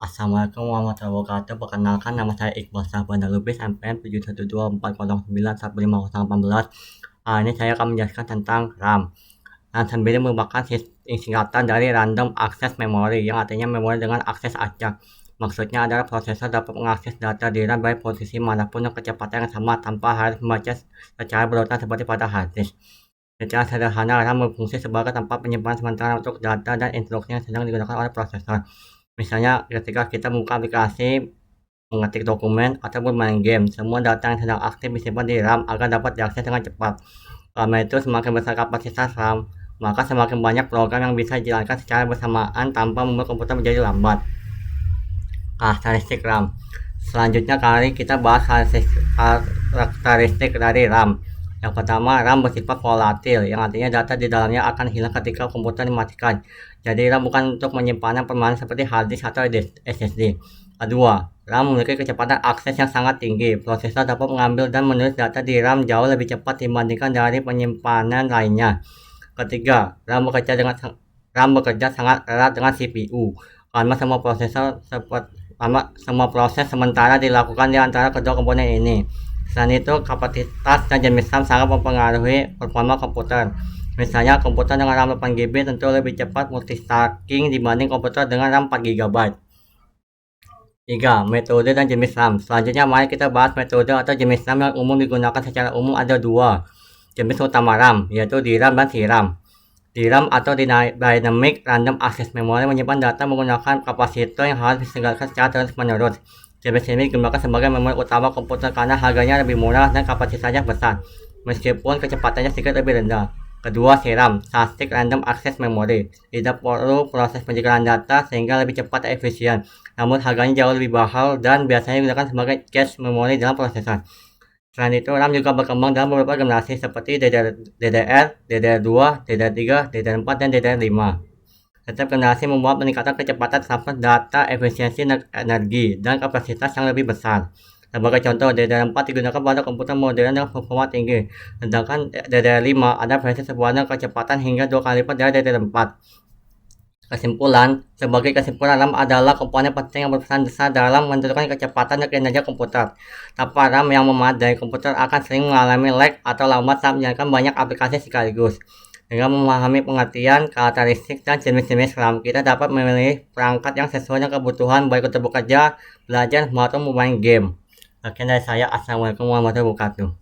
Assalamualaikum warahmatullahi wabarakatuh. Perkenalkan, nama saya Iqbal Sabanda Lubis, MPN 71240915018. Ini saya akan menjelaskan tentang RAM. RAM sendiri merupakan singkatan dari Random Access Memory, yang artinya memori dengan akses acak. Maksudnya adalah prosesor dapat mengakses data di RAM baik posisi manapun dengan kecepatan yang sama tanpa harus membaca secara berurutan seperti pada hard disk. Secara sederhana, RAM berfungsi sebagai tempat penyimpanan sementara untuk data dan instruksi yang sedang digunakan oleh prosesor. Misalnya ketika kita membuka aplikasi, mengetik dokumen, atau bermain game, semua data yang sedang aktif disimpan di RAM agar dapat diakses dengan cepat. Karena itu, semakin besar kapasitas RAM, maka semakin banyak program yang bisa dijalankan secara bersamaan tanpa membuat komputer menjadi lambat. Karakteristik RAM. Selanjutnya kali kita bahas karakteristik dari RAM. Yang pertama, RAM bersifat volatil, yang artinya data di dalamnya akan hilang ketika komputer dimatikan. Jadi RAM bukan untuk penyimpanan permanen seperti hard disk atau SSD. Kedua, RAM memiliki kecepatan akses yang sangat tinggi. Prosesor dapat mengambil dan menulis data di RAM jauh lebih cepat dibandingkan dari penyimpanan lainnya. Ketiga, RAM bekerja sangat erat dengan CPU, karena semua proses sementara dilakukan di antara kedua komponen ini. Selain itu, kapasitas dan jenis RAM sangat mempengaruhi performa komputer. Misalnya, komputer dengan RAM 8GB tentu lebih cepat multitasking dibanding komputer dengan RAM 4GB. 3. Metode dan jenis RAM. Selanjutnya, mari kita bahas metode atau jenis RAM yang umum digunakan secara umum. Ada dua jenis utama RAM, yaitu DRAM dan VRAM. DRAM atau Dynamic Random Access Memory menyimpan data menggunakan kapasitor yang harus disegarkan secara terus-menerus. Jenis ini digunakan sebagai memori utama komputer karena harganya lebih murah dan kapasitasnya besar, meskipun kecepatannya sedikit lebih rendah. Kedua, VRAM, Static Random Access Memory, tidak perlu proses penjagaan data sehingga lebih cepat dan efisien, namun harganya jauh lebih mahal dan biasanya digunakan sebagai cache memori dalam prosesor. Selain itu, RAM juga berkembang dalam beberapa generasi seperti DDR, DDR2, DDR3, DDR4, dan DDR5. Setiap generasi membuat peningkatan kecepatan transfer data, efisiensi energi, dan kapasitas yang lebih besar. Sebagai contoh, DDR4 digunakan pada komputer modern dengan performa tinggi, sedangkan DDR5 ada versi sebuah kecepatan hingga 2 kali lipat dari DDR4. Sebagai kesimpulan, RAM adalah komponen penting yang berperan besar dalam menentukan kecepatan dan kinerja komputer. Tanpa RAM yang memadai, komputer akan sering mengalami lag atau lambat saat menjalankan banyak aplikasi sekaligus. Dengan memahami pengertian, karakteristik, dan jenis-jenis RAM, kita dapat memilih perangkat yang sesuai dengan kebutuhan baik untuk bekerja, belajar, maupun bermain game. Sekian dari saya. Assalamualaikum warahmatullahi wabarakatuh.